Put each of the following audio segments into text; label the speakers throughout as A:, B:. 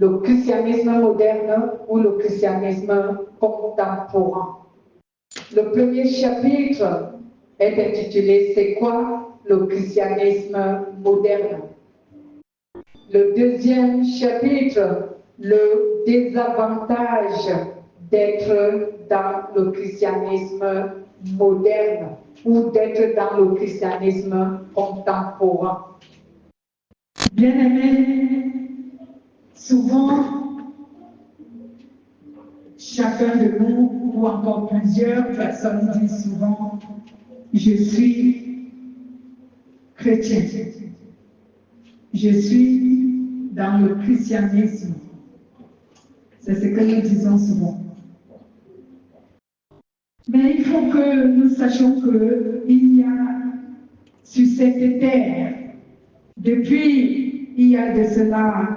A: le christianisme moderne ou le christianisme contemporain. Le premier chapitre est intitulé « C'est quoi le christianisme moderne ?» Le deuxième chapitre, le désavantage d'être dans le christianisme moderne ou d'être dans le christianisme contemporain.
B: Bien-aimés, souvent, chacun de nous, ou encore plusieurs personnes disent souvent, je suis chrétien. Je suis dans le christianisme. C'est ce que nous disons souvent. Mais il faut que nous sachions qu'il y a sur cette terre, depuis il y a de cela,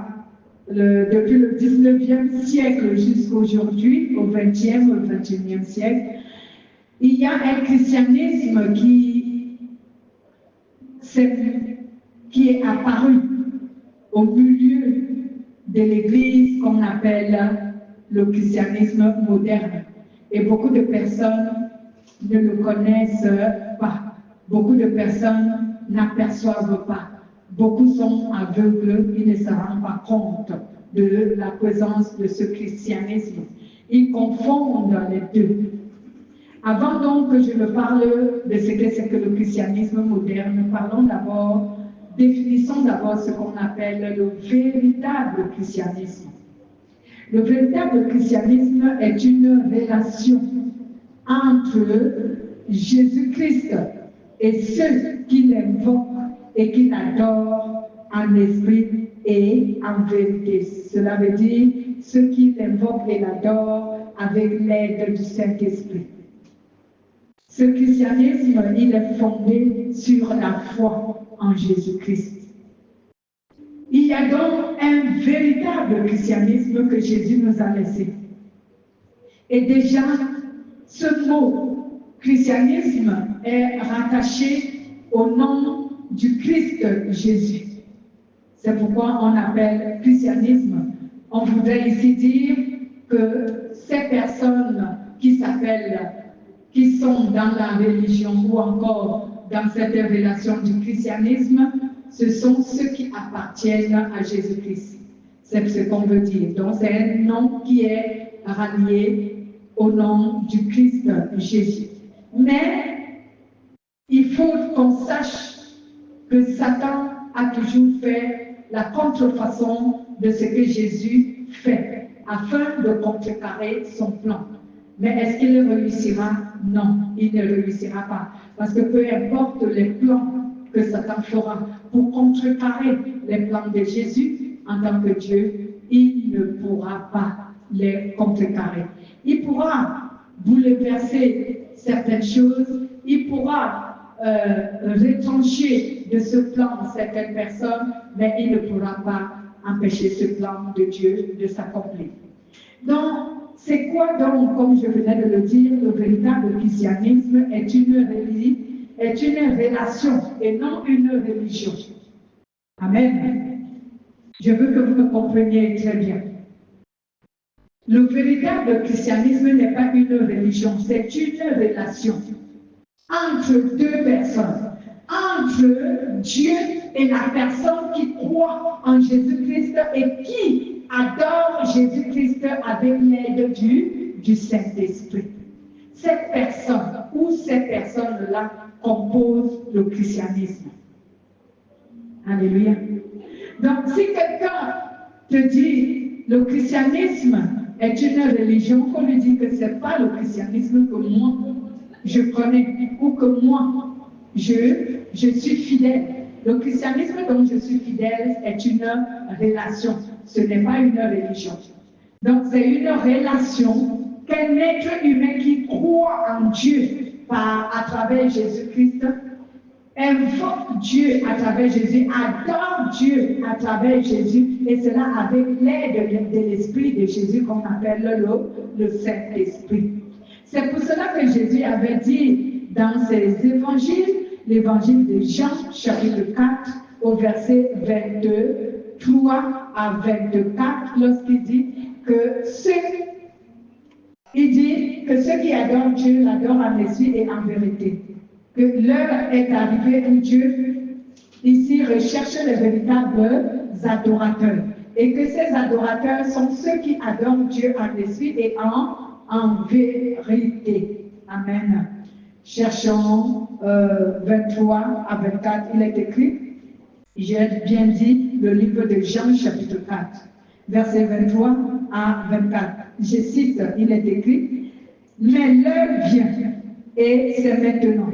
B: depuis le 19e siècle jusqu'à aujourd'hui, au 20e, au 21e siècle, il y a un christianisme qui est apparu au milieu de l'Église qu'on appelle le christianisme moderne. Et beaucoup de personnes ne le connaissent pas. Beaucoup de personnes n'aperçoivent pas. Beaucoup sont aveugles, ils ne se rendent pas compte de la présence de ce christianisme. Ils confondent les deux. Avant donc que je ne parle de ce que c'est que le christianisme moderne, parlons d'abord, définissons d'abord ce qu'on appelle le véritable christianisme. Le véritable christianisme est une relation entre Jésus-Christ et ceux qui l'invoquent et qui l'adorent en esprit et en vérité. Cela veut dire ceux qui l'invoquent et l'adorent avec l'aide du Saint-Esprit. Ce christianisme, il est fondé sur la foi en Jésus-Christ. Il y a donc un véritable christianisme que Jésus nous a laissé. Et déjà, ce mot christianisme est rattaché au nom du Christ Jésus. C'est pourquoi on appelle christianisme. On voudrait ici dire que ces personnes qui sont dans la religion ou encore dans cette révélation du christianisme, ce sont ceux qui appartiennent à Jésus-Christ. C'est ce qu'on veut dire. Donc c'est un nom qui est rallié au nom du Christ Jésus. Mais il faut qu'on sache que Satan a toujours fait la contrefaçon de ce que Jésus fait, afin de contrecarrer son plan. Mais est-ce qu'il réussira? Non, il ne réussira pas. Parce que peu importe les plans que Satan fera pour contrecarrer les plans de Jésus en tant que Dieu, il ne pourra pas les contrecarrer. Il pourra bouleverser certaines choses, il pourra retrancher de ce plan certaines personnes, mais il ne pourra pas empêcher ce plan de Dieu de s'accomplir. Donc, c'est quoi donc, comme je venais de le dire, le véritable christianisme est une relation et non une religion. Amen. Je veux que vous me compreniez très bien. Le véritable christianisme n'est pas une religion, c'est une relation entre deux personnes, entre Dieu et la personne qui croit en Jésus-Christ et qui adore Jésus-Christ avec l'aide du Saint-Esprit. Cette personne ou ces personnes-là composent le christianisme. Alléluia. Donc, si quelqu'un te dit le christianisme est une religion, qu'on lui dit que ce n'est pas le christianisme que moi je connais ou que moi je suis fidèle. Le christianisme dont je suis fidèle est une relation, ce n'est pas une religion. Donc c'est une relation qu'un être humain qui croit en Dieu à travers Jésus-Christ, invoque Dieu à travers Jésus, adore Dieu à travers Jésus, et cela avec l'aide de l'Esprit de Jésus qu'on appelle le Saint-Esprit. C'est pour cela que Jésus avait dit dans ses évangiles, l'évangile de Jean, chapitre 4, au verset 22, 3 à 24, lorsqu'il dit que ceux qui adorent Dieu l'adorent en esprit et en vérité. Que l'heure est arrivée où Dieu, ici, recherche les véritables adorateurs. Et que ces adorateurs sont ceux qui adorent Dieu en esprit et en vérité. Amen. Cherchons 23 à 24, il est écrit, j'ai bien dit, le livre de Jean, chapitre 4, verset 23 à 24. Je cite, il est écrit, mais l'heure vient, et c'est maintenant,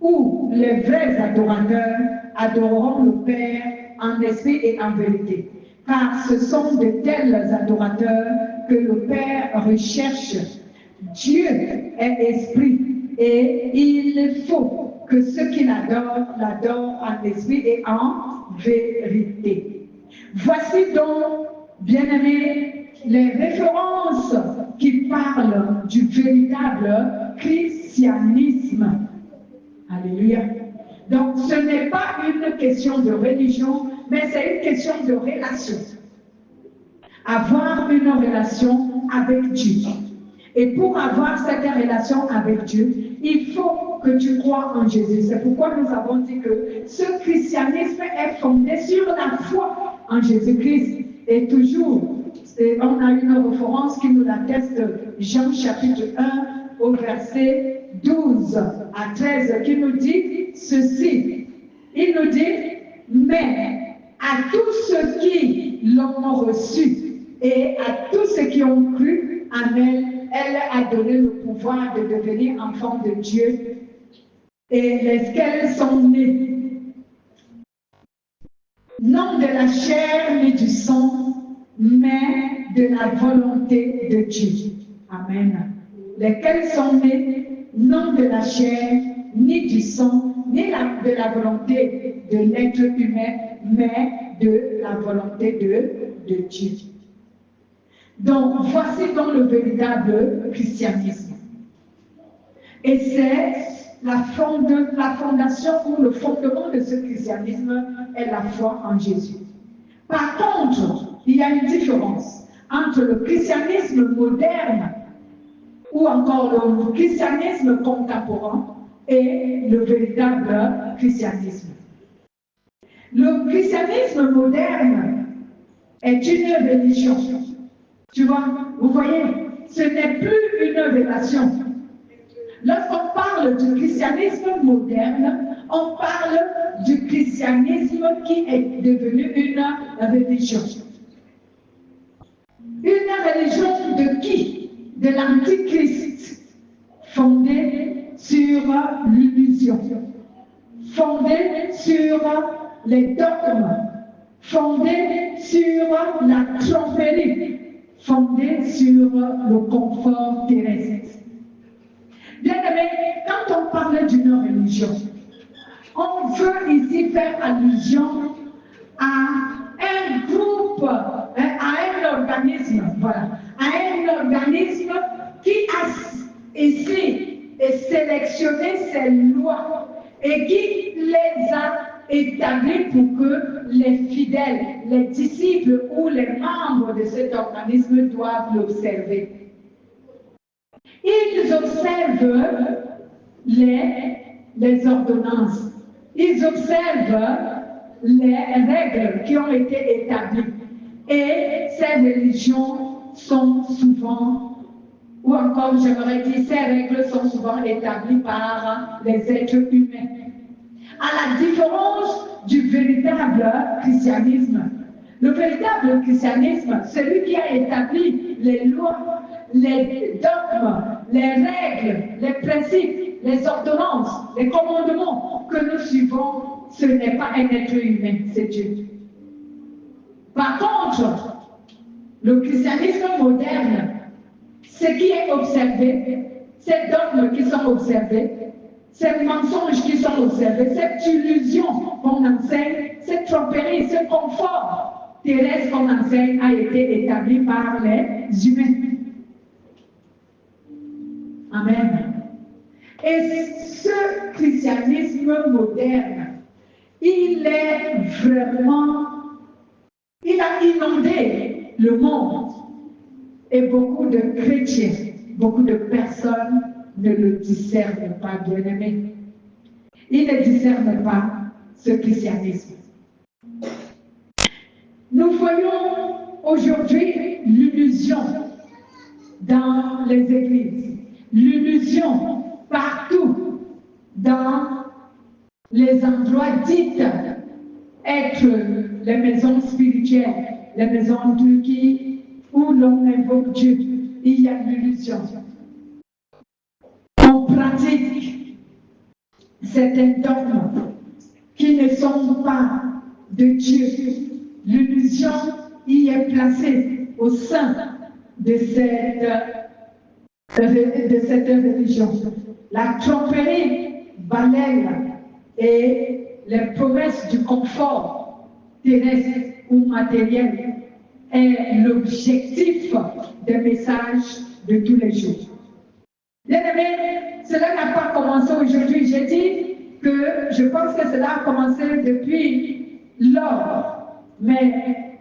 B: où les vrais adorateurs adoreront le Père en esprit et en vérité. Car ce sont de tels adorateurs que le Père recherche. Dieu est esprit et il faut que ceux qui l'adorent en esprit et en vérité. Voici donc, bien-aimés, les références qui parlent du véritable christianisme. Alléluia. Donc, ce n'est pas une question de religion, mais c'est une question de relation. Avoir une relation avec Dieu. Et pour avoir cette relation avec Dieu, il faut que tu crois en Jésus. C'est pourquoi nous avons dit que ce christianisme est fondé sur la foi en Jésus-Christ. Et toujours, on a une référence qui nous l'atteste, Jean chapitre 1 au verset 12 à 13, qui nous dit ceci. Il nous dit, mais à tous ceux qui l'ont reçu et à tous ceux qui ont cru en elle, elle a donné le pouvoir de devenir enfants de Dieu. Et lesquels sont nés, non de la chair ni du sang, mais de la volonté de Dieu. Amen. Lesquels sont nés, non de la chair ni du sang, ni de la volonté de l'être humain, mais de la volonté de Dieu. Donc, voici donc le véritable christianisme. Et c'est la fondation ou le fondement de ce christianisme est la foi en Jésus. Par contre, il y a une différence entre le christianisme moderne ou encore le christianisme contemporain et le véritable christianisme. Le christianisme moderne est une religion. Tu vois, vous voyez, ce n'est plus une relation. Lorsqu'on parle du christianisme moderne, on parle du christianisme qui est devenu une religion. Une religion de qui? De l'Antichrist, fondée sur l'illusion, fondée sur les dogmes, fondée sur la tromperie, fondée sur le confort terrestre. Bien aimé, quand on parle d'une religion, on veut ici faire allusion à un groupe, à un organisme, voilà, à un organisme qui a ici sélectionné ses lois et qui les a établies pour que les fidèles, les disciples ou les membres de cet organisme doivent l'observer. Ils observent les ordonnances, ils observent les règles qui ont été établies. Et ces religions sont souvent, ou encore j'aimerais dire, ces règles sont souvent établies par les êtres humains. À la différence du véritable christianisme, le véritable christianisme, celui qui a établi les lois, les dogmes, les règles, les principes, les ordonnances, les commandements que nous suivons, ce n'est pas un être humain, c'est Dieu. Par contre, le christianisme moderne, ce qui est observé, ces dogmes qui sont observés, ces mensonges qui sont observés, cette illusion qu'on enseigne, cette tromperie, ce confort terrestre qu'on enseigne a été établi par les humains. Amen. Et ce christianisme moderne, il Il a inondé le monde et beaucoup de chrétiens, beaucoup de personnes ne le discernent pas, bien-aimés. Ils ne discernent pas ce christianisme. Nous voyons aujourd'hui l'illusion dans les églises, l'illusion partout dans les endroits dits être les maisons spirituelles, les maisons où l'on invoque Dieu. Il y a l'illusion. On pratique certains dogmes qui ne sont pas de Dieu. L'illusion y est placée au sein de cette religion. La tromperie banale et les promesses du confort terrestre ou matériel est l'objectif des messages de tous les jours. Bien aimé, cela n'a pas commencé aujourd'hui. J'ai dit que je pense que cela a commencé depuis lors, mais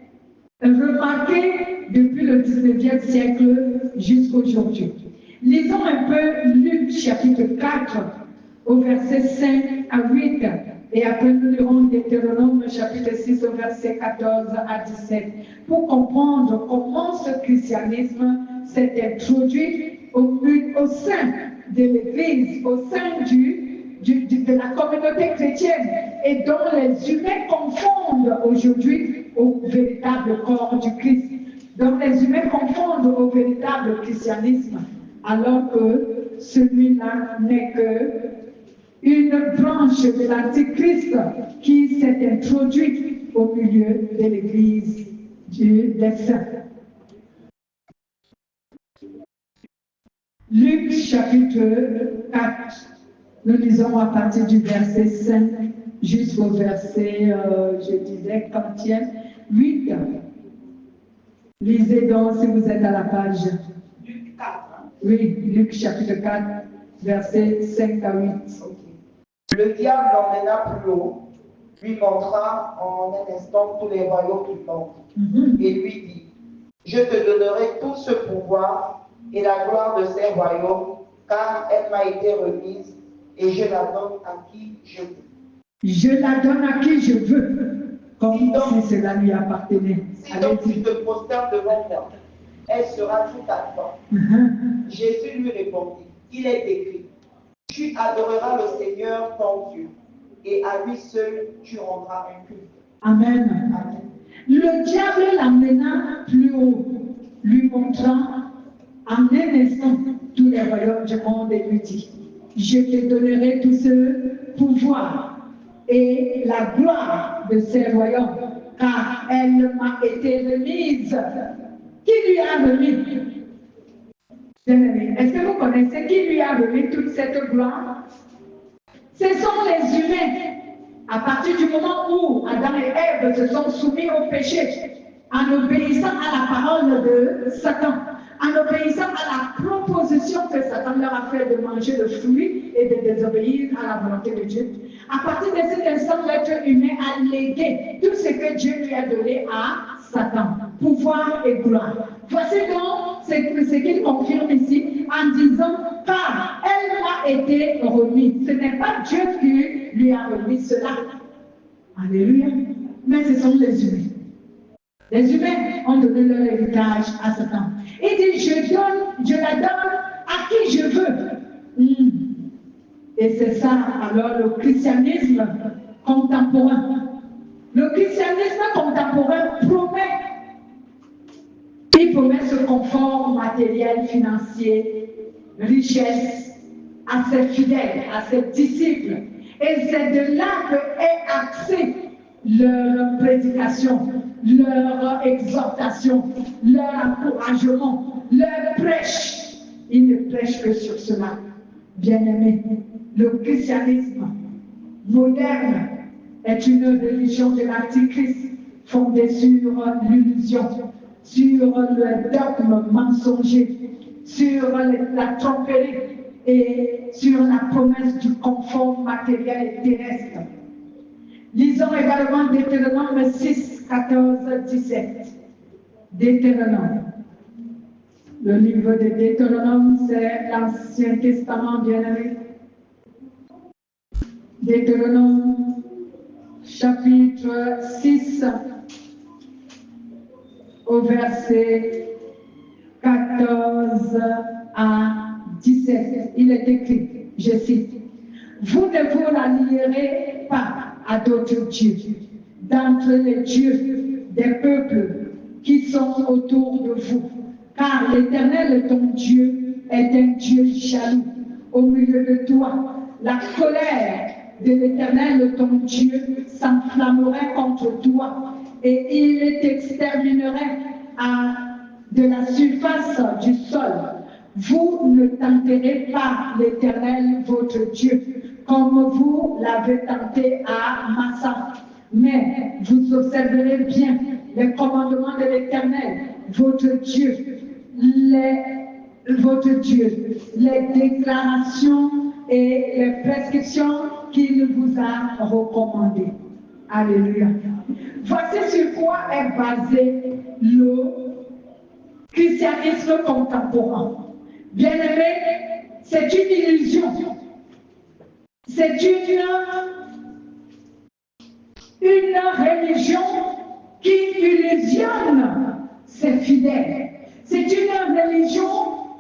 B: remarquez depuis le 19e siècle jusqu'à aujourd'hui. Lisons un peu Luc chapitre 4 au verset 5 à 8 et après nous lirons Deutéronome chapitre 6 au verset 14 à 17 pour comprendre comment ce christianisme s'est introduit au sein de l'Église, au sein de la communauté chrétienne et dont les humains confondent aujourd'hui au véritable corps du Christ. Donc les humains confondent au véritable christianisme alors que celui-là n'est qu'une branche de l'Antichrist qui s'est introduite au milieu de l'Église des saints. Luc chapitre 4, nous lisons à partir du verset 5 jusqu'au verset, je disais, 8. Lisez donc si vous êtes à la page.
A: Luc 4.
B: Oui, Luc chapitre 4, verset 5 à 8.
C: Okay. Le diable l'emmena plus haut, lui montra en un instant tous les royaumes du monde, et lui dit, je te donnerai tout ce pouvoir et la gloire de ces royaumes, car elle m'a été remise, et je la donne à qui je veux.
B: Je la donne à qui je veux, comme si cela lui appartenait.
C: Si donc tu te prosternes devant moi, elle sera tout à toi. Jésus lui répondit, il est écrit, tu adoreras le Seigneur ton Dieu, et à lui seul tu rendras un culte.
B: Amen. Amen. Le diable l'emmena plus haut, lui montrant en un instant tous les royaumes du monde et lui dit, je te donnerai tout ce pouvoir et la gloire de ces royaumes, car elle m'a été remise. Qui lui a remis? Est-ce que vous connaissez qui lui a remis toute cette gloire? Ce sont les humains. À partir du moment où Adam et Ève se sont soumis au péché, en obéissant à la parole de Satan, en obéissant à la proposition que Satan leur a fait de manger le fruit et de désobéir à la volonté de Dieu, à partir de cet instant, l'être humain a légué tout ce que Dieu lui a donné à Satan, pouvoir et gloire. Voici donc ce qu'il confirme ici en disant, car elle m'a été remise. Ce n'est pas Dieu qui lui a remis cela. Alléluia. Mais ce sont les humains. Les humains ont donné leur héritage à Satan. Il dit, je la donne à qui je veux. Et c'est ça, alors, le christianisme contemporain. Le christianisme contemporain promet. Il promet ce confort matériel, financier, richesse à ses fidèles, à ses disciples. Et c'est de là que est axée leur prédication, leur exhortation, leur encouragement, leur prêche. Ils ne prêchent que sur cela. Bien-aimés, le christianisme moderne est une religion de l'Antichrist fondée sur l'illusion, sur le dogme mensonger, sur la tromperie et sur la promesse du confort matériel et terrestre. Lisons également Deutéronome 6, 14, 17. Deutéronome. Le livre de Deutéronome, c'est l'Ancien Testament bien-aimé. Deutéronome, chapitre 6, au verset 14 à 17. Il est écrit, je cite, « Vous ne vous allierez pas à d'autres dieux, d'entre les dieux des peuples qui sont autour de vous, car l'Éternel, ton Dieu, est un Dieu jaloux au milieu de toi. La colère de l'Éternel, ton Dieu, s'enflammerait contre toi, et il t'exterminerait de la surface du sol. Vous ne tenterez pas l'Éternel, votre Dieu, comme vous l'avez tenté à Massa, mais vous observerez bien les commandements de l'Éternel, votre Dieu, les déclarations et les prescriptions qu'il vous a recommandées. Alléluia. Voici sur quoi est basé le christianisme contemporain. Bien-aimé, c'est une illusion. C'est une religion qui illusionne ses fidèles. C'est une religion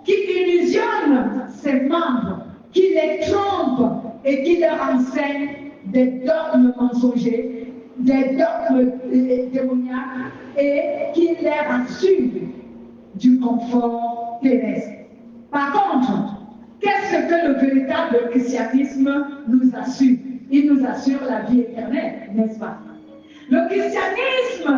B: qui illusionne ses membres, qui les trompe et qui leur enseigne des dogmes mensongers, des dogmes démoniaques et qui leur assure du confort terrestre. Par contre, qu'est-ce que le véritable christianisme nous assure? Il nous assure la vie éternelle, n'est-ce pas? Le christianisme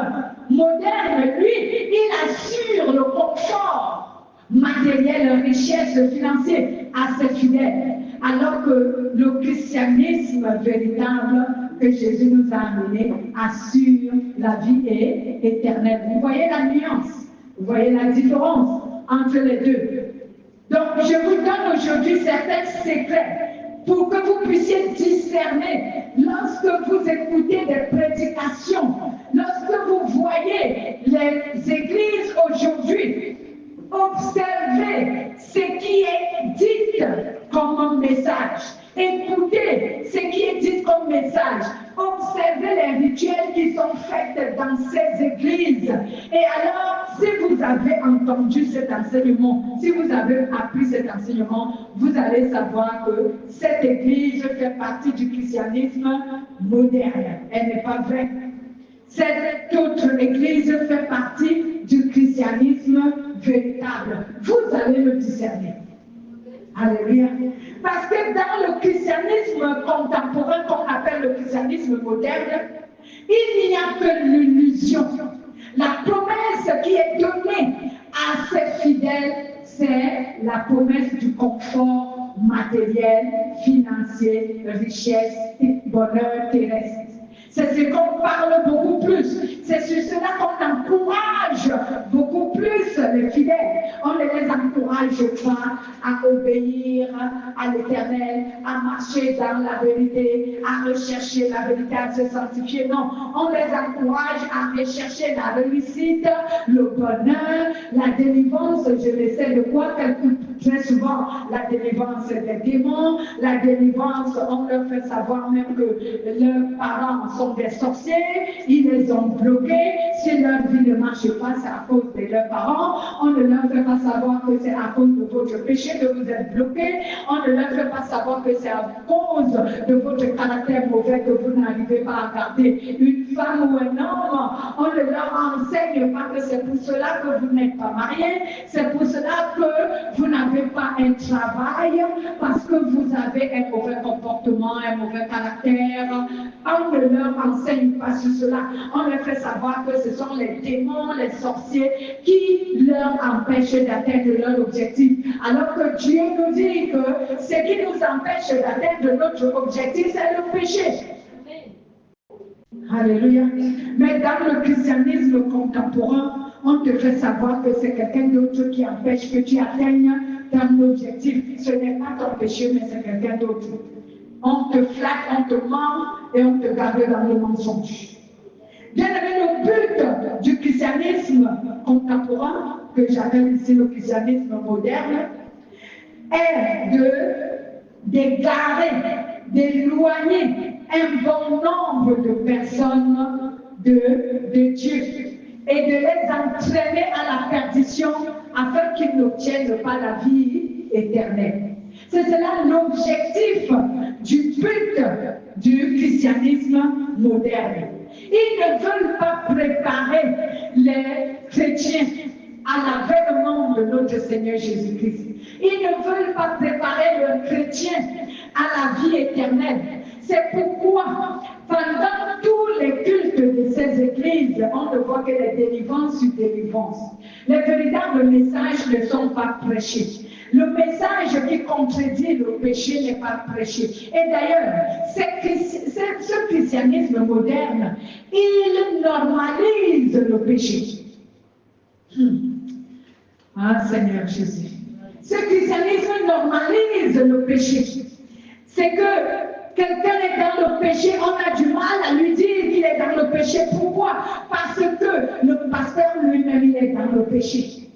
B: moderne, lui, il assure le confort matériel, richesse financière à ses fidèles, alors que le christianisme véritable que Jésus nous a amené assure la vie éternelle. Vous voyez la nuance, vous voyez la différence entre les deux. Donc, je vous donne aujourd'hui certains secrets pour que vous puissiez discerner lorsque vous écoutez des prédications, lorsque vous voyez les églises aujourd'hui. Observez ce qui est dit comme message. Écoutez ce qui est dit comme message. Observez les rituels qui sont faits dans ces églises. Et alors, si vous avez entendu cet enseignement, si vous avez appris cet enseignement, vous allez savoir que cette église fait partie du christianisme moderne. Elle n'est pas vraie. Cette autre église fait partie du christianisme véritable. Vous allez le discerner. Alléluia. Parce que dans le christianisme contemporain, qu'on appelle le christianisme moderne, il n'y a que l'illusion. La promesse qui est donnée à ses fidèles, c'est la promesse du confort matériel, financier, richesse, bonheur terrestre. C'est ce qu'on parle beaucoup plus. C'est sur cela qu'on encourage beaucoup plus les fidèles. On ne les encourage pas à obéir à l'Éternel, à marcher dans la vérité, à rechercher la vérité, à se sanctifier. Non, on les encourage à rechercher la réussite, le bonheur, la délivrance. Je ne sais de quoi très souvent la délivrance des démons, la délivrance, on leur fait savoir même que leurs parents sont des sorciers, ils les ont bloqués. Si leur vie ne marche pas, c'est à cause de leurs parents. On ne leur fait pas savoir que c'est à cause de votre péché que vous êtes bloqués. On ne leur fait pas savoir que c'est à cause de votre caractère mauvais que vous n'arrivez pas à garder une femme ou un homme. On ne leur enseigne pas que c'est pour cela que vous n'êtes pas mariés. C'est pour cela que vous n'avez pas un travail, parce que vous avez un mauvais comportement, un mauvais caractère. On ne leur enseigne pas sur cela. On leur fait savoir que ce sont les démons, les sorciers qui leur empêchent d'atteindre leur objectif. Alors que Dieu nous dit que ce qui nous empêche d'atteindre notre objectif, c'est le péché. Alléluia. Mais dans le christianisme contemporain, on te fait savoir que c'est quelqu'un d'autre qui empêche que tu atteignes ton objectif. Ce n'est pas ton péché, mais c'est quelqu'un d'autre. On te flatte, on te ment et on te garde dans le mensonge. Bien aimé, le but du christianisme contemporain, que j'appelle ici le christianisme moderne, est d'égarer, d'éloigner un bon nombre de personnes de Dieu et de les entraîner à la perdition afin qu'ils n'obtiennent pas la vie éternelle. C'est cela l'objectif du but du christianisme moderne. Ils ne veulent pas préparer les chrétiens à l'avènement de notre Seigneur Jésus-Christ. Ils ne veulent pas préparer le chrétien à la vie éternelle. C'est pourquoi, pendant tous les cultes de ces églises, on ne voit que les délivrances sur délivrances. Les véritables messages ne sont pas prêchés. Le message qui contredit le péché n'est pas prêché. Et d'ailleurs, ce christianisme moderne, il normalise le péché. Ah, Seigneur Jésus. Ce christianisme normalise le péché. C'est que quelqu'un est dans le péché, on a du mal à lui dire qu'il est dans le péché. Pourquoi? Parce que le pasteur lui-même, il est dans le péché.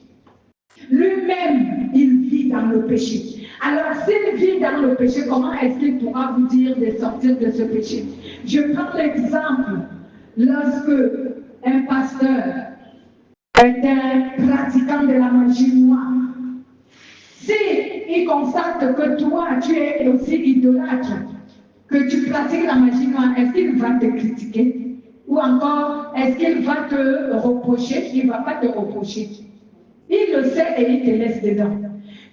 B: Lui-même, il vit dans le péché. Alors, s'il vit dans le péché, comment est-ce qu'il pourra vous dire de sortir de ce péché? Je prends l'exemple, lorsque un pasteur est un pratiquant de la magie noire. S'il constate que toi, tu es aussi idolâtre, que tu pratiques la magie noire, est-ce qu'il va te critiquer? Ou encore, est-ce qu'il va te reprocher? Il ne va pas te reprocher. Il le sait et il te laisse dedans.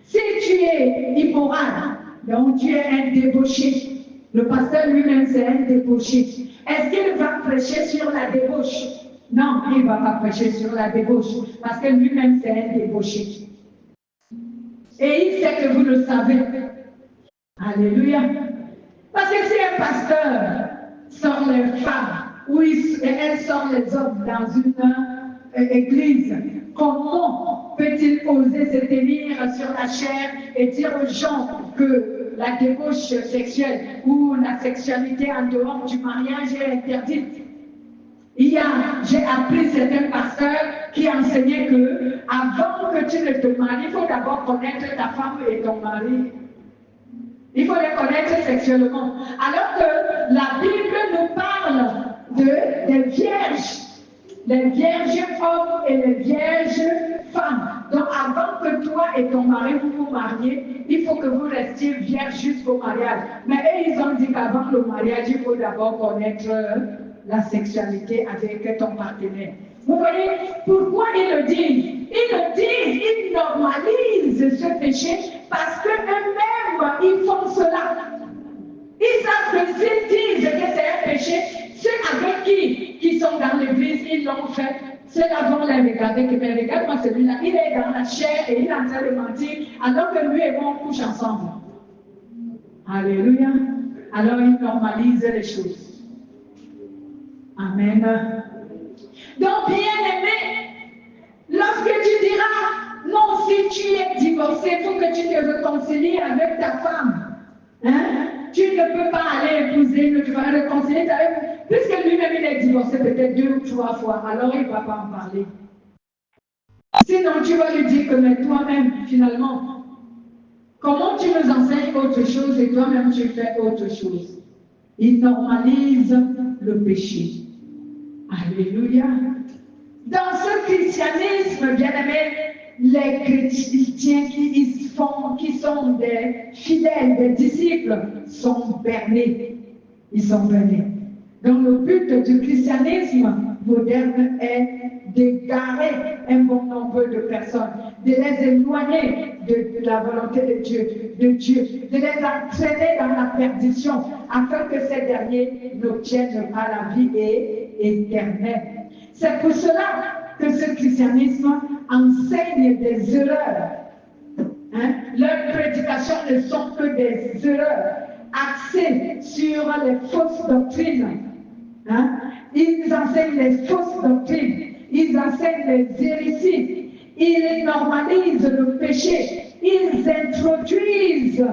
B: Si tu es immoral, donc tu es un débauché, le pasteur lui-même c'est un débauché, est-ce qu'il va prêcher sur la débauche? Non, il ne va pas prêcher sur la débauche, parce que lui-même c'est un débauché. Et il sait que vous le savez. Alléluia. Parce que si un pasteur sort les femmes, ou elle sort les hommes dans une église, comment peut-il oser se tenir sur la chair et dire aux gens que la débauche sexuelle ou la sexualité en dehors du mariage est interdite? J'ai appris certains pasteurs qui enseignaient que avant que tu ne te maries, il faut d'abord connaître ta femme et ton mari. Il faut les connaître sexuellement. Alors que la Bible nous parle des vierges. Les vierges hommes et les vierges femmes. Donc avant que toi et ton mari vous vous mariez, il faut que vous restiez vierges jusqu'au mariage. Mais eux, ils ont dit qu'avant le mariage, il faut d'abord connaître la sexualité avec ton partenaire. Vous voyez pourquoi ils le disent? Ils le disent, ils normalisent ce péché parce qu'eux-mêmes, ils font cela. Ils savent que s'ils disent que c'est un péché, ceux avec qui sont dans l'église, ils l'ont fait. Ceux-là vont les regarder, que mais regarde-moi celui-là, il est dans la chair et il est en train de mentir, alors que lui et moi on couche ensemble. Alléluia. Alors ils normalisent les choses. Amen. Donc, bien-aimé, lorsque tu diras, non, si tu es divorcé, il faut que tu te réconcilies avec ta femme. Hein? Tu ne peux pas aller épouser, tu vas réconcilier ta femme. Puisque lui-même, il est divorcé peut-être 2 ou 3 fois, alors il ne va pas en parler. Sinon, tu vas lui dire que, mais toi-même, finalement, comment tu nous enseignes autre chose et toi-même, tu fais autre chose? Il normalise le péché. Alléluia. Dans ce christianisme, bien-aimé, les chrétiens qui sont des fidèles, des disciples, sont bernés. Ils sont bernés. Donc le but du christianisme moderne est d'égarer un bon nombre de personnes, de les éloigner de la volonté de Dieu, de les entraîner dans la perdition, afin que ces derniers n'obtiennent pas la vie éternelle. C'est pour cela que ce christianisme enseigne des erreurs. Hein? Leurs prédications ne sont que des erreurs axées sur les fausses doctrines. Hein? Ils enseignent les fausses doctrines, ils enseignent les hérésies, ils normalisent le péché, ils introduisent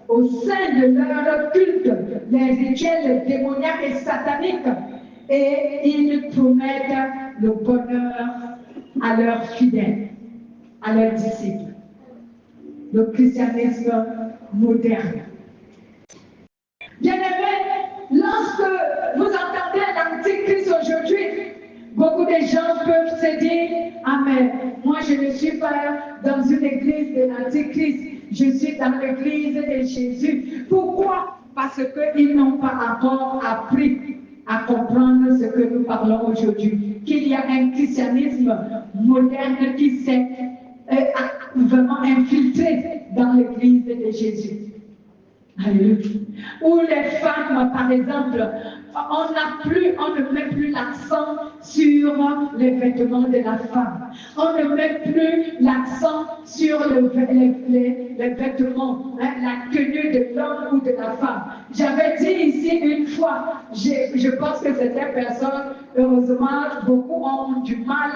B: au sein de leur culte les rituels démoniaques et sataniques et ils promettent le bonheur à leurs fidèles, à leurs disciples. Le christianisme moderne. Bien-aimés, lorsque vous entendez l'Antichrist aujourd'hui, beaucoup de gens peuvent se dire, ah mais moi je ne suis pas dans une église de l'Antichrist, je suis dans l'église de Jésus. Pourquoi? Parce qu'ils n'ont pas encore appris à comprendre ce que nous parlons aujourd'hui, qu'il y a un christianisme moderne qui s'est vraiment infiltré dans l'église de Jésus. Alléluia. Où les femmes, par exemple, on ne met plus l'accent sur les vêtements de la femme. On ne met plus l'accent sur les vêtements, hein, la tenue de l'homme ou de la femme. J'avais dit ici une fois, je pense que certaines personnes, heureusement, beaucoup ont du mal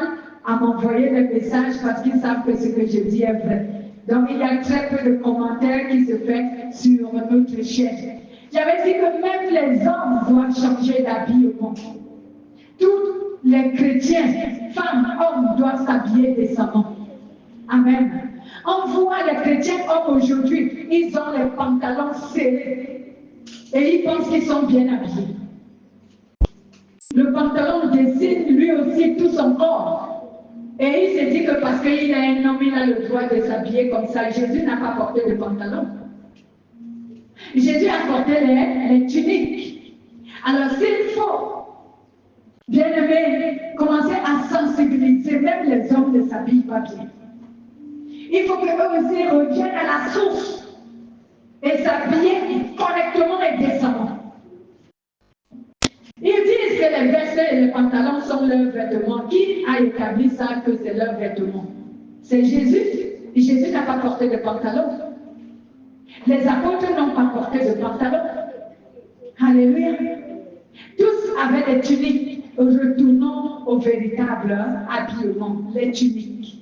B: à m'envoyer des messages parce qu'ils savent que ce que je dis est vrai. Donc, il y a très peu de commentaires qui se font sur notre chaîne. J'avais dit que même les hommes doivent changer d'habillement. Tous les chrétiens, femmes, hommes, doivent s'habiller décemment. Amen. On voit les chrétiens hommes aujourd'hui, ils ont les pantalons serrés et ils pensent qu'ils sont bien habillés. Le pantalon dessine lui aussi tout son corps. Et il se dit que parce qu'il est un homme, il a le droit de s'habiller comme ça. Jésus n'a pas porté de pantalon. Jésus a porté les tuniques. Alors s'il faut, bien aimé, commencer à sensibiliser, même les hommes ne s'habillent pas bien. Il faut qu'eux aussi reviennent à la source et s'habiller correctement et décemment. Ils disent que les vestes et les pantalons sont leurs vêtements. Qui a établi ça que c'est leurs vêtements? C'est Jésus. Et Jésus n'a pas porté de pantalon. Les apôtres n'ont pas porté de pantalon. Alléluia. Tous avaient des tuniques. Retournons au véritable habillement, les tuniques.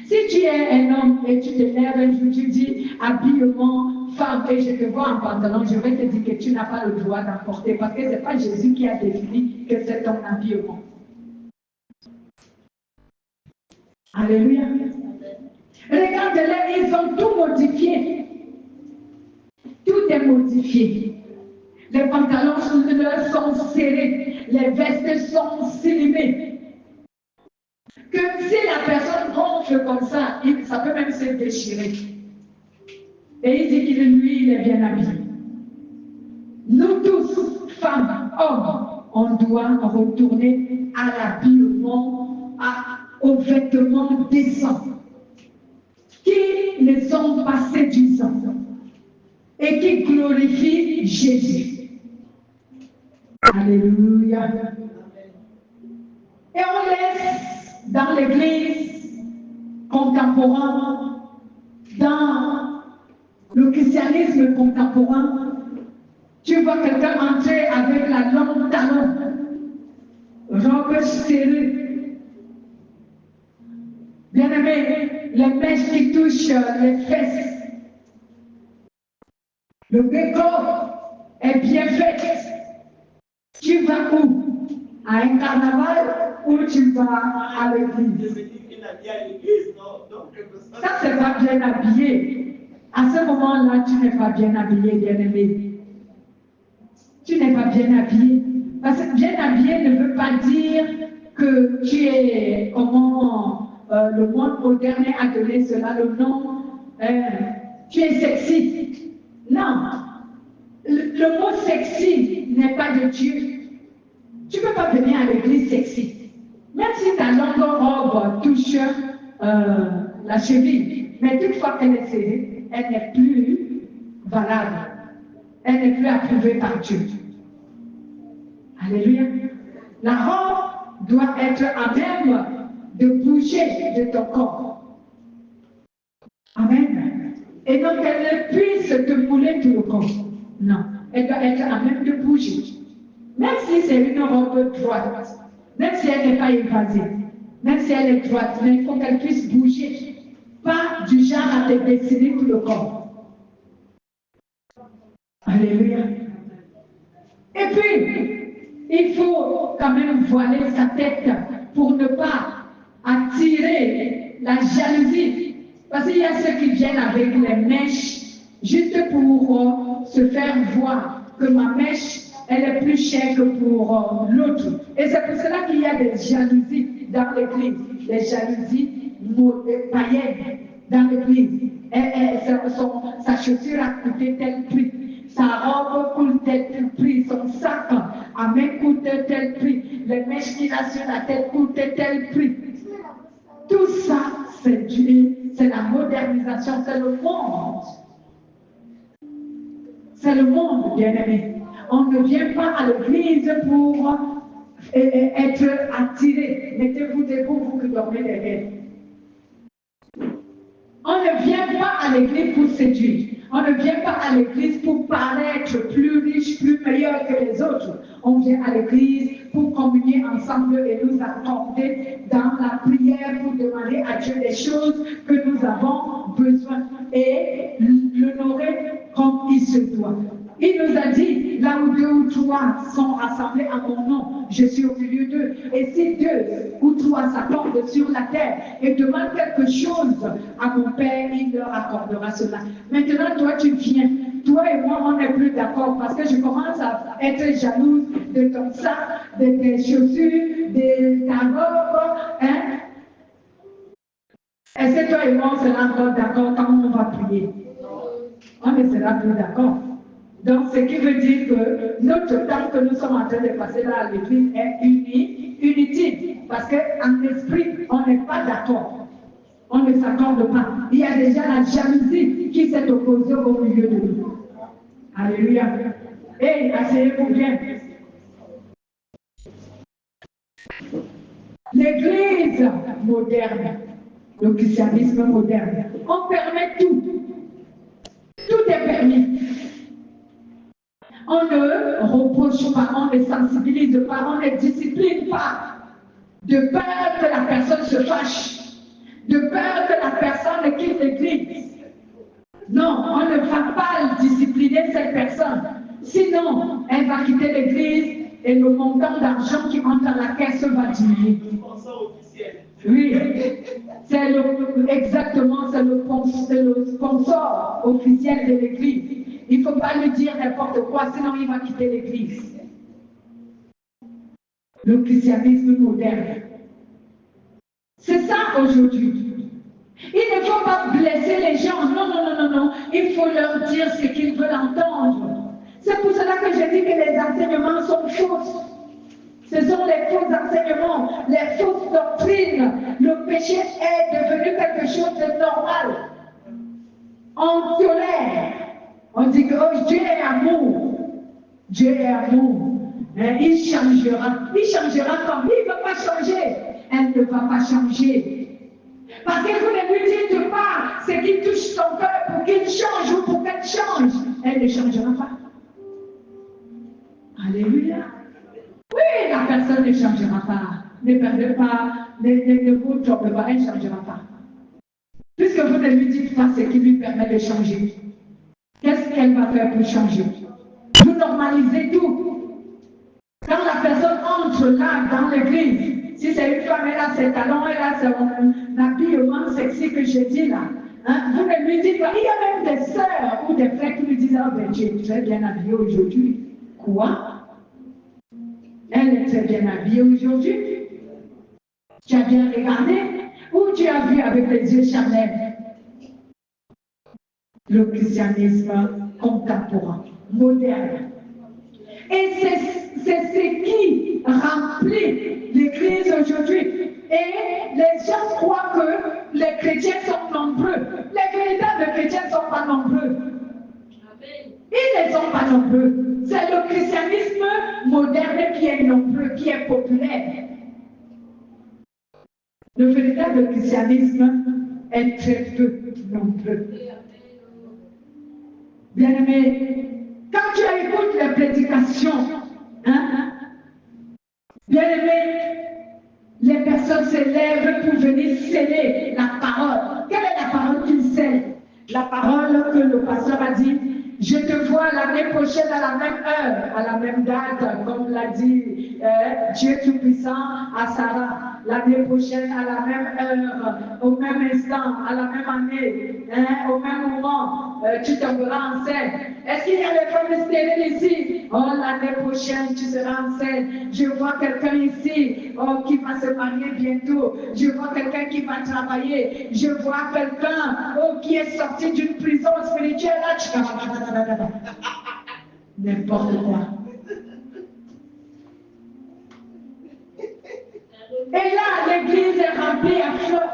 B: Si tu es un homme et tu te lèves un jour, tu dis habillement femme et je te vois en pantalon, je vais te dire que tu n'as pas le droit d'en porter parce que ce n'est pas Jésus qui a défini que c'est ton habillement. Alléluia. Regarde-les, ils ont tout modifié. Tout est modifié. Les pantalons sont serrés, les vestes sont slimées. Que si la personne gonfle comme ça, ça peut même se déchirer. Et il dit qu'il lui, il est bien habillé. Nous tous, femmes, hommes, on doit retourner à l'habillement, aux vêtements décents, qui ne sont pas séduisants et qui glorifient Jésus. Alléluia. Et on laisse dans l'église contemporaine, dans le christianisme contemporain, tu vois quelqu'un entrer avec la longue talon, robe serrée. Bien aimé, les mèches qui touchent les fesses. Le décor est bien fait. Tu vas où? À un carnaval ou tu vas à l'église? Ça, c'est pas bien habillé. À ce moment-là, tu n'es pas bien habillé, bien-aimé. Tu n'es pas bien habillé. Parce que bien habillé ne veut pas dire que tu es, comment le monde moderne a donné cela le nom, tu es sexy. Non. Le mot sexy n'est pas de Dieu. Tu ne peux pas venir à l'église sexy. Même si ta longue robe touche la cheville, mais toutefois qu'elle est serrée, elle n'est plus valable. Elle n'est plus approuvée par Dieu. Alléluia. La robe doit être à même de bouger de ton corps. Amen. Et donc elle ne puisse te mouler tout le corps. Non. Elle doit être à même de bouger. Même si c'est une robe droite, même si elle n'est pas évasée, même si elle est droite, mais il faut qu'elle puisse bouger. Pas du genre à te dessiner tout le corps. Alléluia. Et puis, il faut quand même voiler sa tête pour ne pas attirer la jalousie. Parce qu'il y a ceux qui viennent avec les mèches juste pour se faire voir que ma mèche, elle est plus chère que pour l'autre. Et c'est pour cela qu'il y a des jalousies dans l'église, des jalousies païennes dans l'église. Sa chaussure a coûté tel prix, sa robe coûte tel prix, son sac a même coûté tel prix, les mèches qu'il a sur la tête coûtent tel prix. Tout ça, c'est la modernisation, c'est le monde. C'est le monde, bien-aimé. On ne vient pas à l'église pour être attiré. Mettez-vous debout, vous qui dormez derrière. On ne vient pas à l'église pour séduire. On ne vient pas à l'église pour paraître plus riche, plus meilleur que les autres. On vient à l'église pour communier ensemble et nous accorder dans la prière pour demander à Dieu des choses que nous avons besoin et l'honorer comme il se doit. Il nous a dit, là où 2 ou 3 sont rassemblés à mon nom, je suis au milieu d'eux. Et si 2 ou 3 s'accordent sur la terre et demandent quelque chose à mon Père, il leur accordera cela. Maintenant, toi, tu viens. Toi et moi, on n'est plus d'accord parce que je commence à être jalouse de ton sac, de tes chaussures, de ta robe. Hein? Est-ce que toi et moi, on sera encore d'accord quand on va prier? On ne sera plus d'accord. Donc, ce qui veut dire que notre temps que nous sommes en train de passer là à l'église est inutile. Parce qu'en esprit, on n'est pas d'accord. On ne s'accorde pas. Il y a déjà la jalousie qui s'est opposée au milieu de nous. Alléluia. Et asseyez-vous bien. L'église moderne, le christianisme moderne, on permet tout. Tout est permis. On ne reproche pas, on ne sensibilise pas, on ne discipline pas. De peur que la personne se fâche, de peur que la personne quitte l'église. Non, on ne va pas discipliner cette personne. Sinon, elle va quitter l'église et le montant d'argent qui entre à la caisse va diminuer. Oui, exactement, c'est le sponsor officiel de l'église. Il ne faut pas lui dire n'importe quoi, sinon il va quitter l'église. Le christianisme moderne. C'est ça aujourd'hui. Il ne faut pas blesser les gens. Non, non, non, non, non. Il faut leur dire ce qu'ils veulent entendre. C'est pour cela que je dis que les enseignements sont fausses. Ce sont les faux enseignements, les fausses doctrines. Le péché est devenu quelque chose de normal. On tolère. On dit que oh, Dieu est amour. Dieu est amour. Mais il changera. Il changera comme il ne va pas changer. Elle ne va pas changer. Parce que vous ne lui dites pas ce qui touche son cœur pour qu'il change ou pour qu'elle change. Elle ne changera pas. Alléluia. Oui, la personne ne changera pas. Ne perdez pas, ne vous trompez pas, elle ne changera pas. Puisque vous ne lui dites pas ce qui lui permet de changer. Qu'est-ce qu'elle va faire pour changer? Vous normalisez tout. Quand la personne entre là dans l'église, si c'est une femme, elle a ses talons, elle a son habillement sexy que je dis là. Hein? Vous ne lui dites pas. Il y a même des sœurs ou des frères qui lui disent ah ben tu es très bien habillée aujourd'hui. Quoi? Elle est très bien habillée aujourd'hui. Tu as bien regardé ou tu as vu avec les yeux charnels? Le christianisme contemporain, moderne. Et c'est ce qui remplit l'église aujourd'hui. Et les gens croient que les chrétiens sont nombreux. Les véritables chrétiens ne sont pas nombreux. Ils ne sont pas nombreux. C'est le christianisme moderne qui est nombreux, qui est populaire. Le véritable christianisme est très peu nombreux. Bien-aimé, quand tu écoutes les prédications, bien-aimé, les personnes s'élèvent pour venir sceller la parole. Quelle est la parole qu'ils scellent? La parole que le pasteur a dit, Je te vois l'année prochaine à la même heure, à la même date, comme l'a dit Dieu Tout-Puissant à Sarah. L'année prochaine à la même heure, au même instant, à la même année, au même moment, tu tomberas enceinte. Est-ce qu'il y a des femmes stériles ici? Oh, l'année prochaine, tu seras enceinte. Je vois quelqu'un ici qui va se marier bientôt. Je vois quelqu'un qui va travailler. Je vois quelqu'un qui est sorti d'une prison spirituelle. N'importe quoi. Et là, l'église est remplie à flot.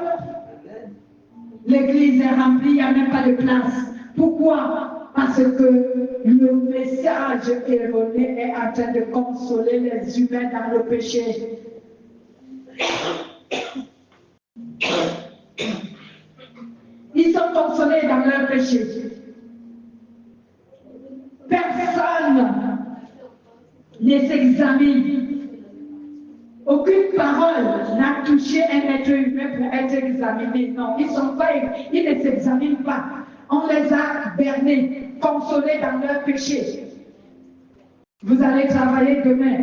B: L'église est remplie, il n'y a même pas de place. Pourquoi? Parce que le message erroné est en train de consoler les humains dans le péché. Ils sont consolés dans leur péché. Personne ne s'examine. Aucune parole n'a touché un être humain pour être examiné. Non, ils ne s'examinent pas. On les a bernés, consolés dans leur péché. Vous allez travailler demain.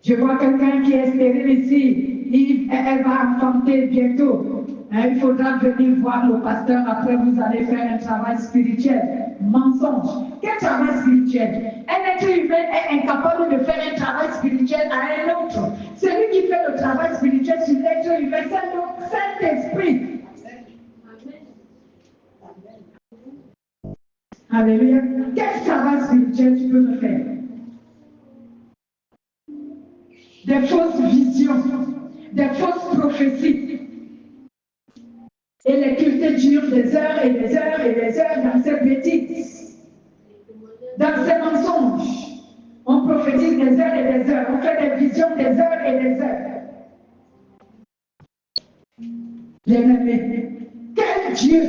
B: Je vois quelqu'un qui est stérile ici. Elle va enfanter bientôt. Il faudra venir voir le pasteur. Après, vous allez faire un travail spirituel. Mensonge. Quel travail spirituel? Un être humain est incapable de faire un travail spirituel à un autre. Celui qui fait le travail spirituel sur l'être humain, c'est le Saint-Esprit. Alléluia. Quel travail spirituel tu peux me faire? Des fausses visions, des fausses prophéties. Et les cultes durent des heures et des heures et des heures dans ces bêtises, dans ces mensonges. On prophétise des heures et des heures, on fait des visions des heures et des heures. Bien-aimés, quel Dieu!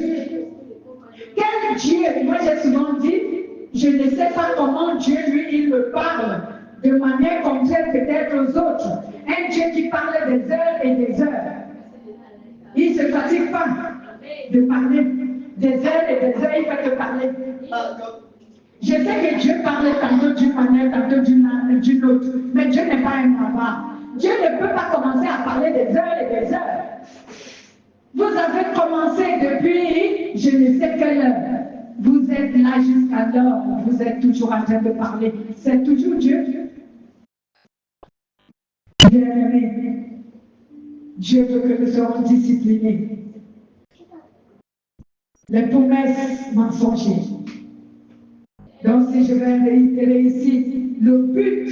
B: Quel Dieu! Moi j'ai souvent dit, je ne sais pas comment Dieu, lui, il me parle de manière contraire peut-être aux autres. Un Dieu qui parle des heures et des heures. Il ne se fatigue pas de parler des heures et des heures, il va te parler. Je sais que Dieu parle tantôt d'une manière, tantôt d'une autre, mais Dieu n'est pas un bavard. Dieu ne peut pas commencer à parler des heures et des heures. Vous avez commencé depuis je ne sais quelle heure. Vous êtes là jusqu'à l'heure où vous êtes toujours en train de parler. C'est toujours Dieu. Bien-aimé, Dieu veut que nous soyons disciplinés. Les promesses mensongères. Donc, si je vais réitérer ici, le but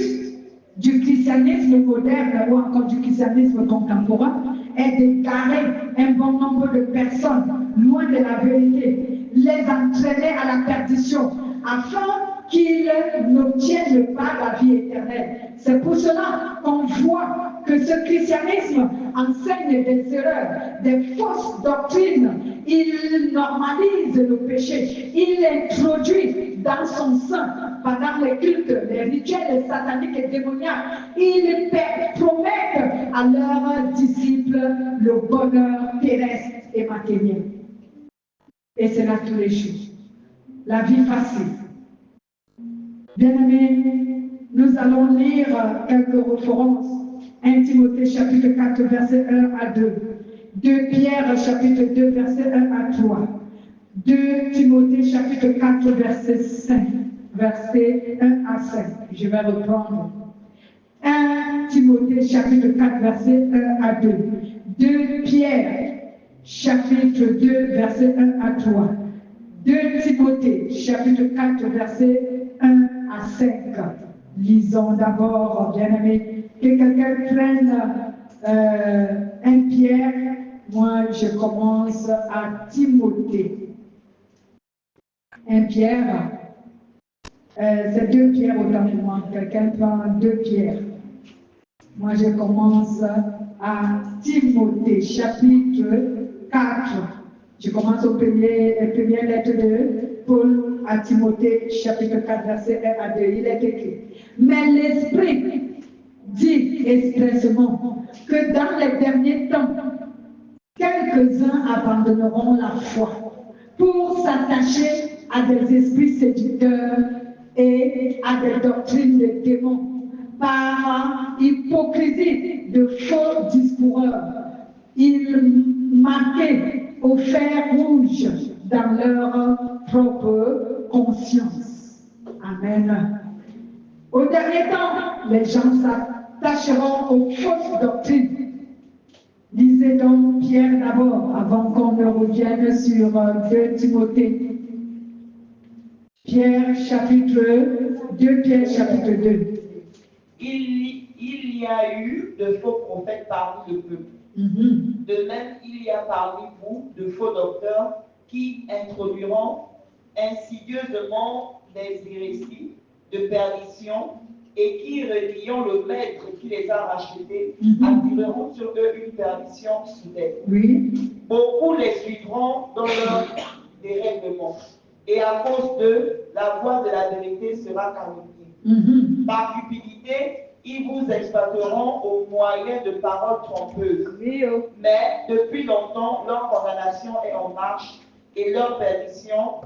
B: du christianisme moderne ou encore du christianisme contemporain est d'égarer un bon nombre de personnes loin de la vérité, les entraîner à la perdition, afin qu'ils n'obtiennent pas la vie éternelle. C'est pour cela qu'on voit que ce christianisme enseigne des erreurs, des fausses doctrines. Il normalise le péché. Il introduit dans son sein, pendant les cultes, les rituels sataniques et démoniaques, ils promettent à leurs disciples le bonheur terrestre et matériel. Et c'est là tous les jours. La vie facile. Bien-aimés, nous allons lire quelques références. 1 Timothée chapitre 4, verset 1 à 2. 2 Pierre chapitre 2, verset 1 à 3. 2 Timothée chapitre 4, verset 5. Verset 1 à 5. Je vais reprendre. 1 Timothée chapitre 4, verset 1 à 2. 2 Pierre chapitre 2, verset 1 à 3. 2 Timothée chapitre 4, verset 1 à 5. Lisons d'abord, bien-aimés, que quelqu'un prenne 1 Pierre. Moi, je commence à Timothée. 1 Pierre, c'est 2 Pierre autant pour moi. Quelqu'un prend 2 Pierre. Moi, je commence à Timothée, chapitre 4. Je commence au première lettre de Paul à Timothée, chapitre 4, verset 1 à 2. Il est écrit. Mais l'Esprit dit expressément que dans les derniers temps, quelques-uns abandonneront la foi pour s'attacher à des esprits séducteurs et à des doctrines de démons, par hypocrisie de faux discoureurs. Ils marquaient au fer rouge dans leur propre conscience. Amen. Au dernier temps, les gens s'attacheront aux fausses doctrines. Lisez donc Pierre d'abord, avant qu'on ne revienne sur 2 Timothée. Pierre chapitre 2, Pierre chapitre 2.
C: Il y a eu de faux prophètes parmi le peuple. De même, il y a parmi vous de faux docteurs qui introduiront insidieusement des hérésies de perdition et qui, reniant le maître qui les a rachetés, attireront sur eux une perdition soudaine.
B: Oui.
C: Beaucoup les suivront dans leur dérèglement, et à cause d'eux, la voie de la vérité sera calomniée. Par cupidité, ils vous exploiteront au moyen de paroles trompeuses. Mais depuis longtemps, leur condamnation est en marche, et leur perdition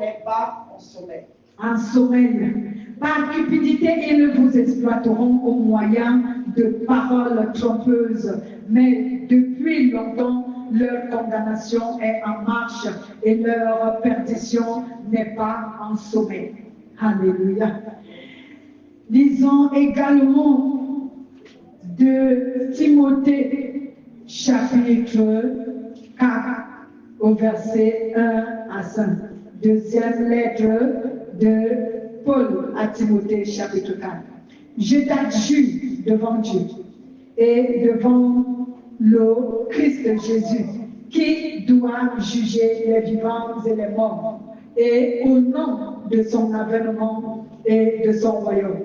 C: n'est pas en sommeil.
B: En sommeil. Par cupidité, ils vous exploiteront au moyen de paroles trompeuses. Mais depuis longtemps, leur condamnation est en marche et leur perdition n'est pas en sommeil. Alléluia. Lisons également de Timothée, chapitre 4, au verset 1 à 5. Deuxième lettre de Paul à Timothée, chapitre 4. Je t'adjure devant Dieu et devant le Christ Jésus, qui doit juger les vivants et les morts, et au nom de son avènement et de son royaume.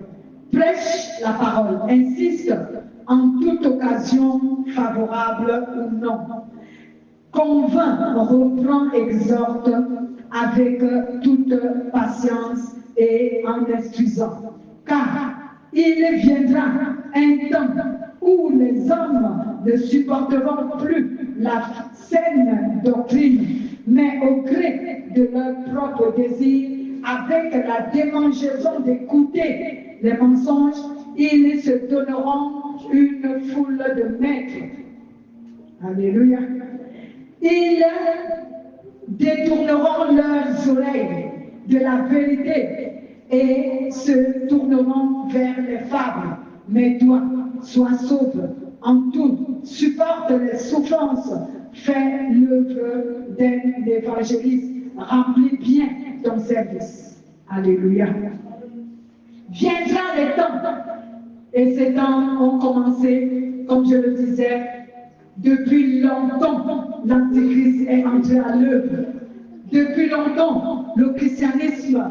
B: Prêche la parole, insiste en toute occasion favorable ou non. Convainc, reprend, exhorte avec toute patience et en instruisant. Car il viendra un temps où les hommes ne supporteront plus la saine doctrine, mais au gré de leur propre désir, avec la démangeaison d'écouter les mensonges, ils se donneront une foule de maîtres. Alléluia. Ils détourneront leurs oreilles de la vérité et se tourneront vers les fables. Mais toi, sois sauve en tout, supporte les souffrances, fais l'œuvre d'un évangéliste, remplis bien ton service. Alléluia. Viendra le temps, et ces temps ont commencé, comme je le disais, depuis longtemps, l'Antéchrist est entré à l'œuvre. Depuis longtemps, le christianisme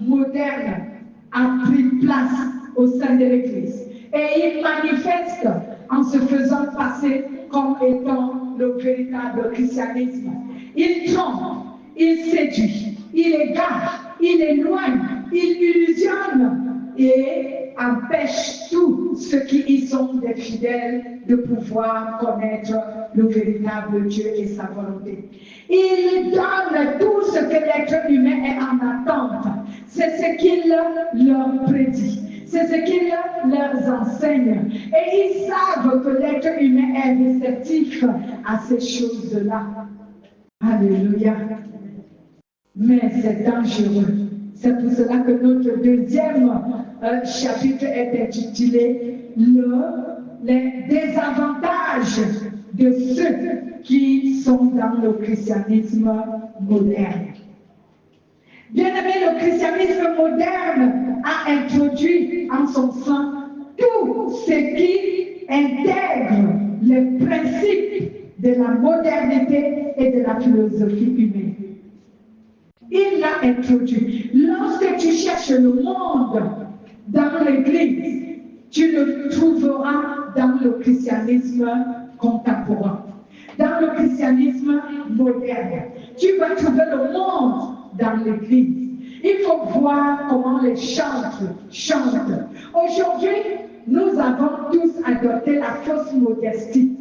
B: moderne a pris place au sein de l'Église. Et il manifeste en se faisant passer comme étant le véritable christianisme. Il trompe, il séduit, il égare, il éloigne, il illusionne et empêche tous ceux qui y sont des fidèles de pouvoir connaître le véritable Dieu et sa volonté. Il donne tout ce que l'être humain est en attente. C'est ce qu'il leur prédit. C'est ce qu'il leur enseigne. Et ils savent que l'être humain est réceptif à ces choses-là. Alléluia. Mais c'est dangereux. C'est pour cela que notre deuxième chapitre est intitulé les désavantages de ceux qui sont dans le christianisme moderne. Bien aimé, le christianisme moderne a introduit en son sein tout ce qui intègre les principes de la modernité et de la philosophie humaine. Il l'a introduit. Lorsque tu cherches le monde dans l'Église, tu le trouveras dans le christianisme contemporain, dans le christianisme moderne. Tu vas trouver le monde dans l'Église. Il faut voir comment les chantres chantent. Aujourd'hui, nous avons tous adopté la fausse modestie.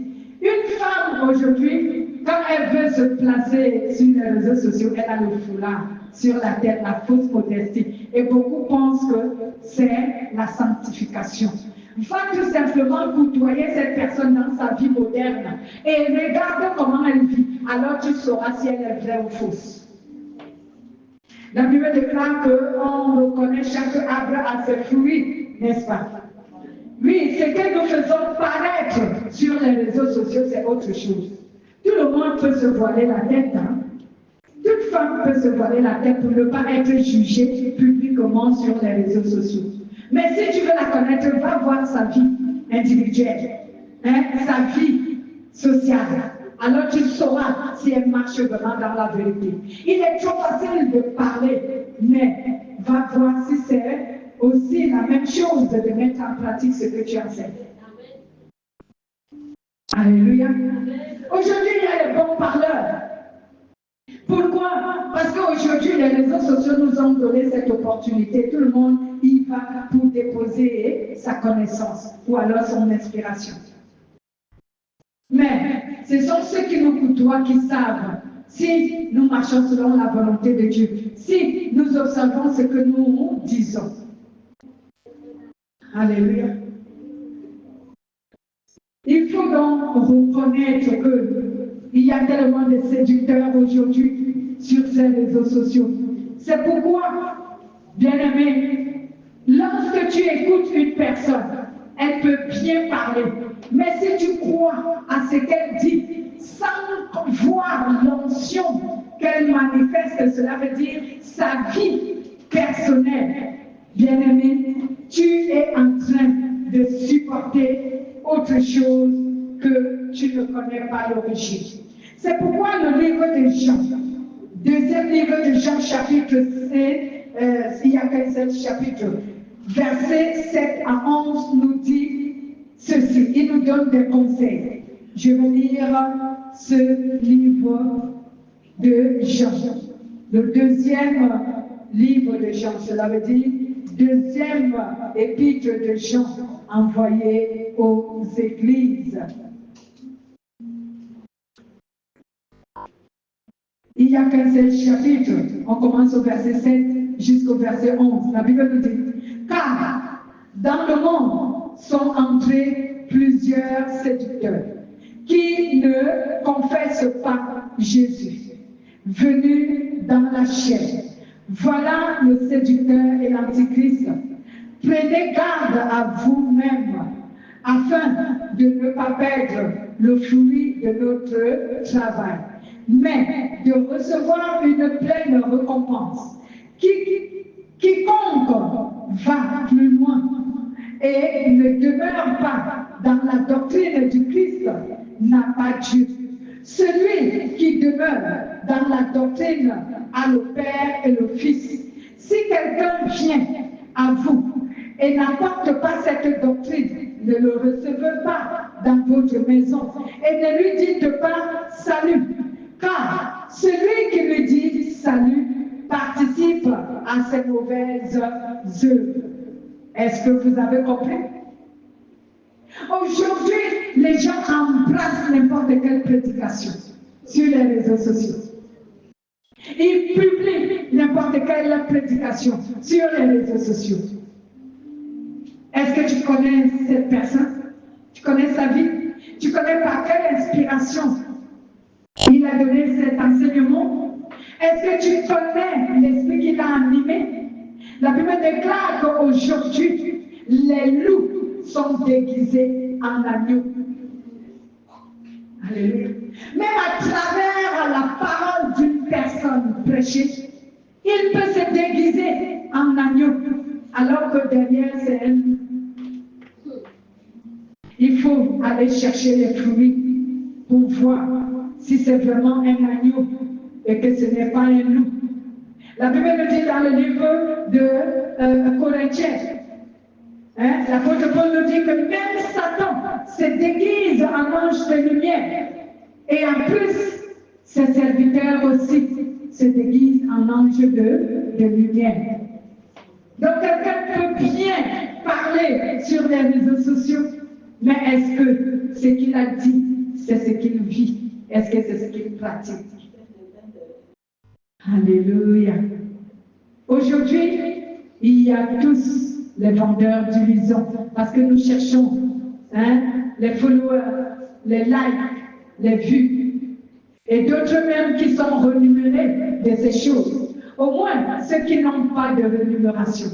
B: Une femme aujourd'hui, quand elle veut se placer sur les réseaux sociaux, elle a le foulard sur la tête, la fausse modestie. Et beaucoup pensent que c'est la sanctification. Va tout simplement côtoyer cette personne dans sa vie moderne et regarde comment elle vit. Alors tu sauras si elle est vraie ou fausse. La Bible déclare qu'on reconnaît chaque arbre à ses fruits, n'est-ce pas? Oui, ce que nous faisons paraître sur les réseaux sociaux, c'est autre chose. Tout le monde peut se voiler la tête. Hein? Toute femme peut se voiler la tête pour ne pas être jugée publiquement sur les réseaux sociaux. Mais si tu veux la connaître, va voir sa vie individuelle, hein, sa vie sociale. Alors tu sauras si elle marche vraiment dans la vérité. Il est trop facile de parler, mais va voir si c'est aussi la même chose de mettre en pratique ce que tu enseignes. Alléluia. Aujourd'hui, il y a les bons parleurs. Pourquoi? Parce qu'aujourd'hui, les réseaux sociaux nous ont donné cette opportunité. Tout le monde y va pour déposer sa connaissance ou alors son inspiration. Mais ce sont ceux qui nous côtoient qui savent si nous marchons selon la volonté de Dieu, si nous observons ce que nous disons. Alléluia. Il faut donc reconnaître qu'il y a tellement de séducteurs aujourd'hui sur ces réseaux sociaux. C'est pourquoi, bien-aimé, lorsque tu écoutes une personne, elle peut bien parler. Mais si tu crois à ce qu'elle dit, sans voir l'onction qu'elle manifeste, cela veut dire sa vie personnelle, bien-aimé, tu es en train de supporter autre chose que tu ne connais pas l'origine. C'est pourquoi le livre de Jean, deuxième livre de Jean, chapitre 7, il y a qu'un seul chapitre, versets 7 à 11 nous dit ceci, il nous donne des conseils. Je vais lire ce livre de Jean, le deuxième livre de Jean, cela veut dire deuxième épître de Jean envoyé aux églises. Il n'y a qu'un seul chapitre, on commence au verset 7 jusqu'au verset 11. La Bible nous dit, car dans le monde sont entrés plusieurs séducteurs qui ne confessent pas Jésus, venu dans la chair. Voilà le séducteur et l'antichrist. Prenez garde à vous-même afin de ne pas perdre le fruit de notre travail, mais de recevoir une pleine récompense. Quiconque va plus loin et ne demeure pas dans la doctrine du Christ n'a pas Dieu. Celui qui demeure dans la doctrine a le Père et le Fils. Si quelqu'un vient à vous et n'apporte pas cette doctrine, ne le recevez pas dans votre maison et ne lui dites pas salut, car celui qui lui dit salut participe à ses mauvaises œuvres. Est-ce que vous avez compris? Aujourd'hui, les gens embrassent n'importe quelle prédication sur les réseaux sociaux. Ils publient n'importe quelle prédication sur les réseaux sociaux. Est-ce que tu connais cette personne? Tu connais sa vie? Tu connais par quelle inspiration il a donné cet enseignement? Est-ce que tu connais l'esprit qui l'a animé? La Bible déclare qu'aujourd'hui, les loups sont déguisés en agneaux. Alléluia. Même à travers la parole d'une personne prêchée, il peut se déguiser en agneau, alors que derrière c'est un loup. Il faut aller chercher les fruits pour voir si c'est vraiment un agneau et que ce n'est pas un loup. La Bible nous dit dans le livre de Corinthiens, hein, l'apôtre Paul nous dit que même Satan se déguise en ange de lumière. Et en plus, ses serviteurs aussi se déguisent en ange de lumière. Donc quelqu'un peut bien parler sur les réseaux sociaux, mais est-ce que ce qu'il a dit, c'est ce qu'il vit? Est-ce que c'est ce qu'ils pratiquent? Alléluia. Aujourd'hui, il y a tous les vendeurs d'illusions parce que nous cherchons les followers, les likes, les vues et d'autres même qui sont renumérés de ces choses. Au moins, ceux qui n'ont pas de rémunération.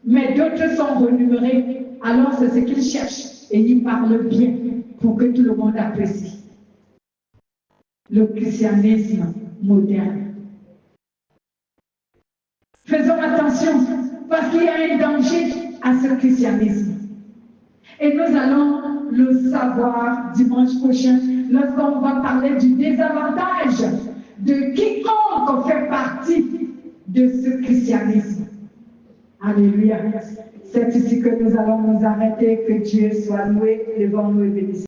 B: Mais d'autres sont renumérés, alors c'est ce qu'ils cherchent et ils parlent bien pour que tout le monde apprécie. Le christianisme moderne. Faisons attention, parce qu'il y a un danger à ce christianisme. Et nous allons le savoir dimanche prochain, lorsqu'on va parler du désavantage de quiconque fait partie de ce christianisme. Alléluia. C'est ici que nous allons nous arrêter, que Dieu soit loué devant nous et béni.